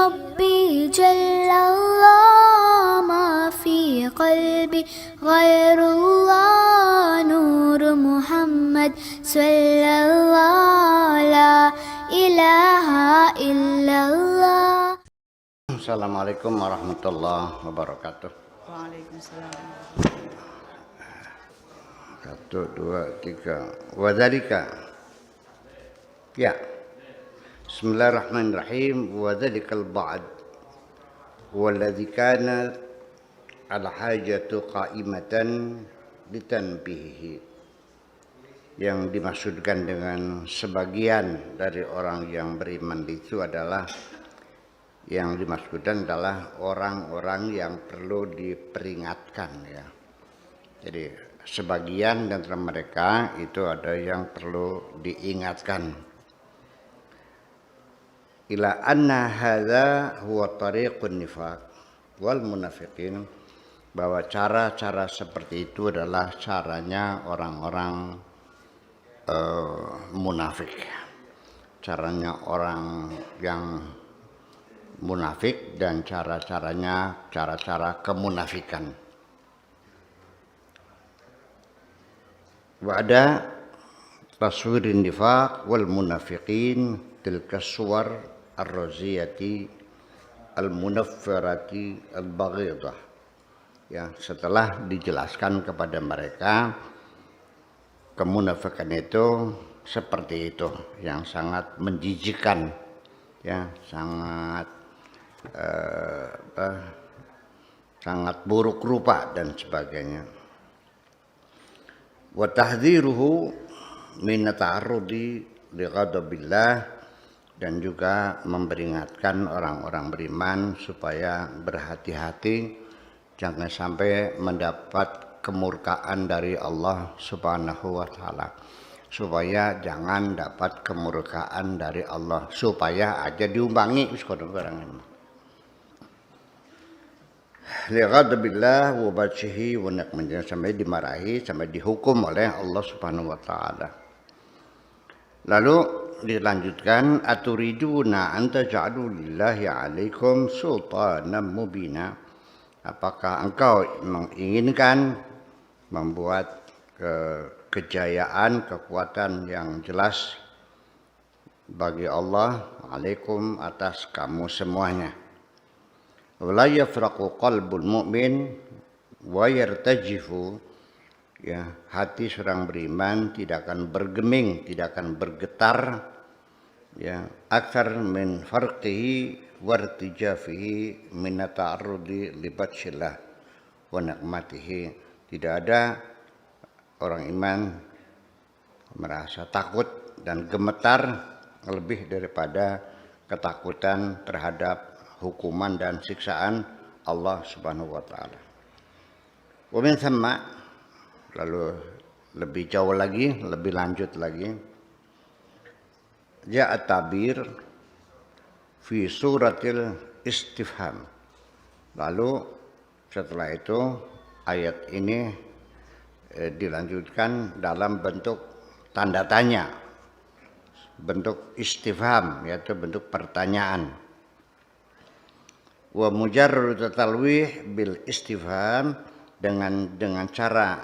ربي جل الله ما في قلبي غير الله نور محمد صلى الله لا إله إلا الله. Assalamualaikum warahmatullahi wabarakatuh. Waalaikumsalam. 1, 2, 3. Wadzalika. Ya. Bismillahirrahmanirrahim. Wadzalikal ba'd. Walladzi kana al-hajatu qa'imatan litanbihihi. Yang dimaksudkan dengan sebagian dari orang yang beriman itu adalah yang dimaksudkan adalah orang-orang yang perlu diperingatkan ya. Jadi sebagian dari mereka itu ada yang perlu diingatkan. Ila anna hadza huwa tariqun nifaq wal munafiqin, bahwa cara-cara seperti itu adalah caranya orang-orang munafik. Caranya orang yang munafik dan cara-caranya cara-cara kemunafikan. Wa ada taswirin nifaq wal munafiqin tilka suwar ar-raziyati al-munaffirati al-baghidah. Ya, setelah dijelaskan kepada mereka kemunafikan itu seperti itu, yang sangat menjijikkan, ya, sangat sangat buruk rupa dan sebagainya. Wa tahdhiruhu min ta'arrudi li ghadabillah, dan juga memperingatkan orang-orang beriman supaya berhati-hati jangan sampai mendapat kemurkaan dari Allah Subhanahu wa taala. Supaya jangan dapat kemurkaan dari Allah, supaya aja diumbangi wis kono barang. Lighadabillah wa bachihi wa naqman, sampai dimarahi, sampai dihukum oleh Allah Subhanahu wa taala. Lalu dilanjutkan, aturiduna an taj'alu lillahi 'alaikum sultanan mubina. Apakah engkau menginginkan membuat kejayaan, kekuatan yang jelas bagi Allah alaikum, atas kamu semuanya. Wala yafraqu qalbul mu'min wa yartajifu, ya, hati seorang beriman tidak akan bergeming, tidak akan bergetar, ya, akthar min farqihi wartijafihi min ta'arrudi li batshillah wa ni'matihi. Tidak ada orang iman merasa takut dan gemetar lebih daripada ketakutan terhadap hukuman dan siksaan Allah Subhanahu wa taala. Wa min thamma, lalu lebih jauh lagi, lebih lanjut lagi, ja'a tabir fi suratil istifham. Lalu setelah itu ayat ini dilanjutkan dalam bentuk tanda tanya, bentuk istifham, yaitu bentuk pertanyaan. Wa mujarrad talwih bil istifham, dengan cara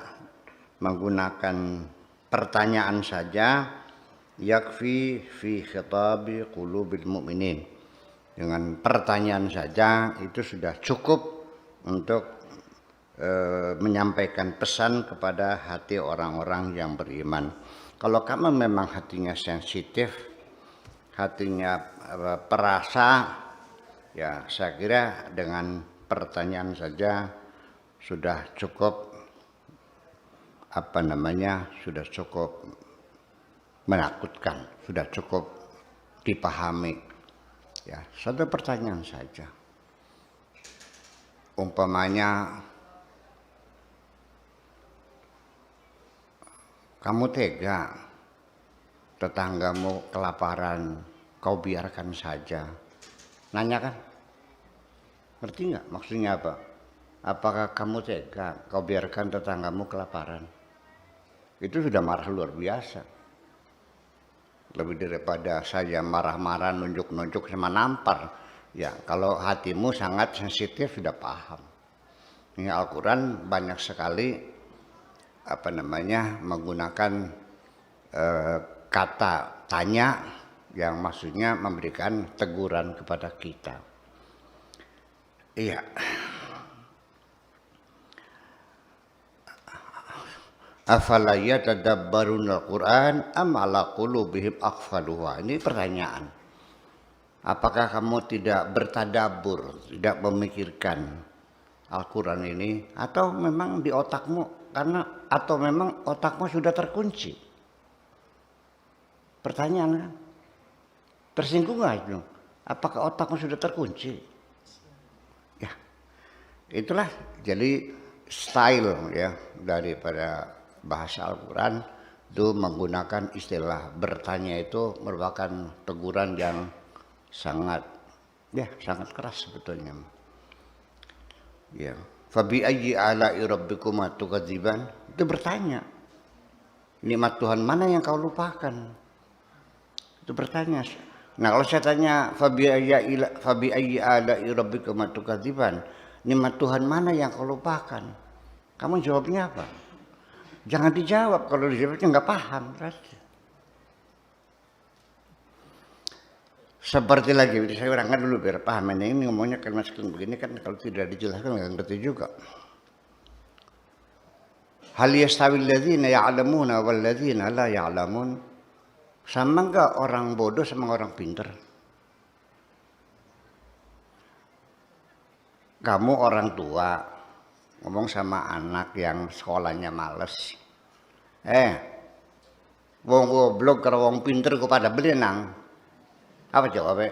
menggunakan pertanyaan saja, yakfi fi khitabi qulubil mu'minin. Dengan pertanyaan saja itu sudah cukup untuk menyampaikan pesan kepada hati orang-orang yang beriman. Kalau kamu memang hatinya sensitif, hatinya perasa, ya saya kira dengan pertanyaan saja sudah cukup, sudah cukup menakutkan, sudah cukup dipahami. Ya, satu pertanyaan saja. Umpamanya, kamu tega tetanggamu kelaparan, kau biarkan saja. Nanya kan? Ngerti nggak maksudnya apa? Apakah kamu tega kau biarkan tetanggamu kelaparan? Itu sudah marah luar biasa. Lebih daripada saya marah-marah, nunjuk-nunjuk sama nampar. Ya, kalau hatimu sangat sensitif sudah paham. Ini Al-Quran banyak sekali menggunakan kata tanya yang maksudnya memberikan teguran kepada kita. Iya. Afala yatadabbaruna al-Qur'an am ala qulubihim aqfaluha. Ini pertanyaan. Apakah kamu tidak bertadabur, tidak memikirkan Al-Quran ini, atau memang di otakmu atau memang otakmu sudah terkunci? Pertanyaan kan? Tersinggung nggak itu? Apakah otakmu sudah terkunci? Ya, itulah jadi style ya daripada bahasa Al-Quran itu menggunakan istilah bertanya itu merupakan teguran yang sangat keras sebetulnya. Ya, fabi ayyi ala'i rabbikuma tukadziban, itu bertanya. Nikmat Tuhan mana yang kau lupakan? Itu bertanya. Nah, kalau saya tanya fabi ayyi ala'i rabbikuma tukadziban, nikmat Tuhan mana yang kau lupakan? Kamu jawabnya apa? Jangan dijawab, kalau dijawabnya nggak paham berarti. Seperti lagi, saya urangkan dulu biar paham. Ini ngomongnya kalimat begini kan kalau tidak dijelaskan nggak ngerti juga. Hal yastawil ladzina ya'lamuna wal ladzina la ya'lamun. Sama enggak orang bodoh sama orang pintar? Kamu orang tua ngomong sama anak yang sekolahnya males. Wong goblok karo wong pinter kok pada belenang. Apa jawabnya?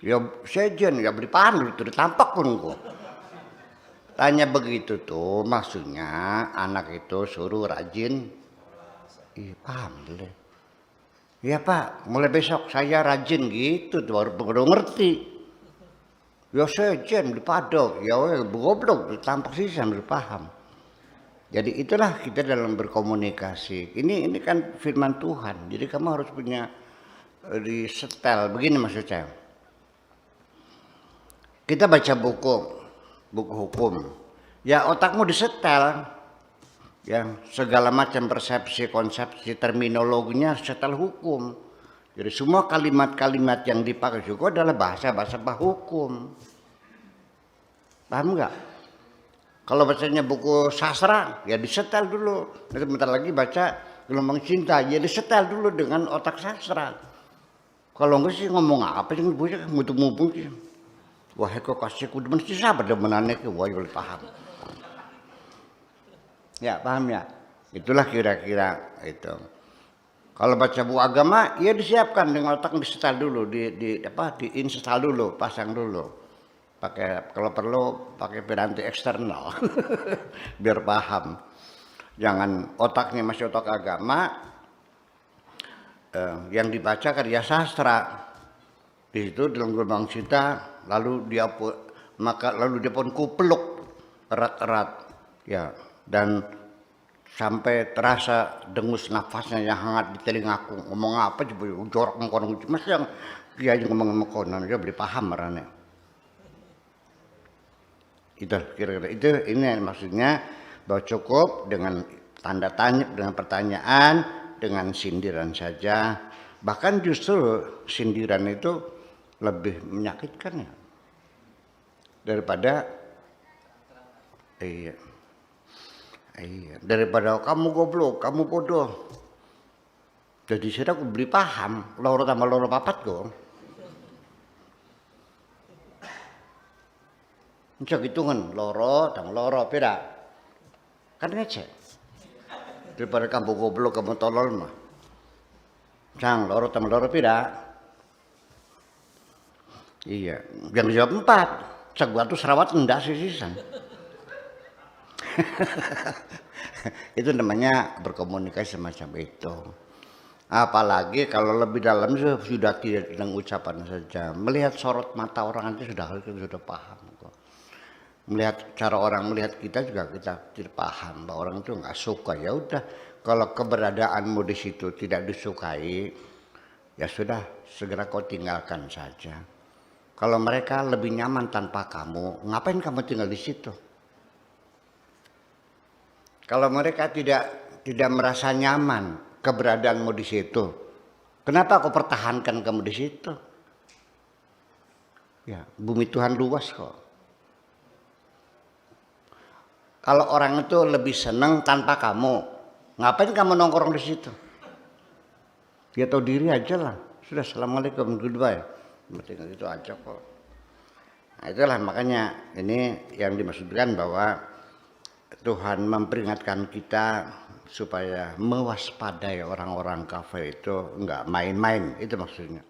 Ya sejen, ya beli pandu itu ditampak pun kok. Tanya begitu tuh maksudnya anak itu suruh rajin. Paham deh. Ya Pak, mulai besok saya rajin gitu baru ngerti. Ya sejen dipadok, ya goblok ditampak sih sambil paham. Jadi itulah kita dalam berkomunikasi. Ini kan firman Tuhan. Jadi kamu harus punya di setel. Begini maksud saya. Kita baca buku hukum. Ya otakmu disetel. Ya segala macam persepsi, konsepsi, terminologinya setel hukum. Jadi semua kalimat-kalimat yang dipakai juga adalah bahasa-bahasa hukum. Paham nggak? Kalau bacanya buku sastra, ya disetel dulu. Nanti bentar lagi baca gelombang cinta, ya disetel dulu dengan otak sastra. Kalau enggak sih ngomong apa sih bocah mutu-mutu sih. Wah, kok kasih kudu mesti sabar demenane ke wah boleh paham. Ya, paham ya? Itulah kira-kira itu. Kalau baca buku agama, ya disiapkan dengan otak disetel dulu, diinstal dulu, pasang dulu. Kalau perlu pakai piranti eksternal biar paham. Jangan otaknya masih otak agama yang dibaca karya sastra. Di situ dalam gelombang cinta lalu dia pun kupluk erat-erat ya dan sampai terasa dengus nafasnya yang hangat di telingaku. Ngomong apa coba jorok mengkono mas yang kiai ngomong konon dia beli paham marane. Itu kira-kira ini maksudnya bahwa cukup dengan tanda tanya, dengan pertanyaan, dengan sindiran saja. Bahkan justru sindiran itu lebih menyakitkan ya daripada daripada kamu goblok, kamu bodoh. Jadi saya aku beli paham loro tambah loro papat kok. Cek hitungan loro tambah loro beda. Kan ngecek. Daripada kamu goblok kamu tolol mah. Cang loro tambah loro beda. Iya, yang jawab 4. Cek gua tuh serawat enggak sisisan. Itu namanya berkomunikasi semacam itu. Apalagi kalau lebih dalam sudah tidak dengan ucapan saja. Melihat sorot mata orang itu sudah paham. Melihat cara orang melihat kita juga kita tidak paham bahwa orang itu nggak suka. Ya udah, kalau keberadaanmu di situ tidak disukai, ya sudah, segera kau tinggalkan saja. Kalau mereka lebih nyaman tanpa kamu, ngapain kamu tinggal di situ? Kalau mereka tidak merasa nyaman keberadaanmu di situ, kenapa kau pertahankan kamu di situ? Ya, bumi Tuhan luas kok. Kalau orang itu lebih senang tanpa kamu, ngapain kamu nongkrong di situ? Dia tahu diri aja lah. Sudah, assalamualaikum, goodbye. Tinggal itu aja kok. Nah, itulah makanya ini yang dimaksudkan bahwa Tuhan memperingatkan kita supaya mewaspadai orang-orang kafir itu, enggak main-main, itu maksudnya.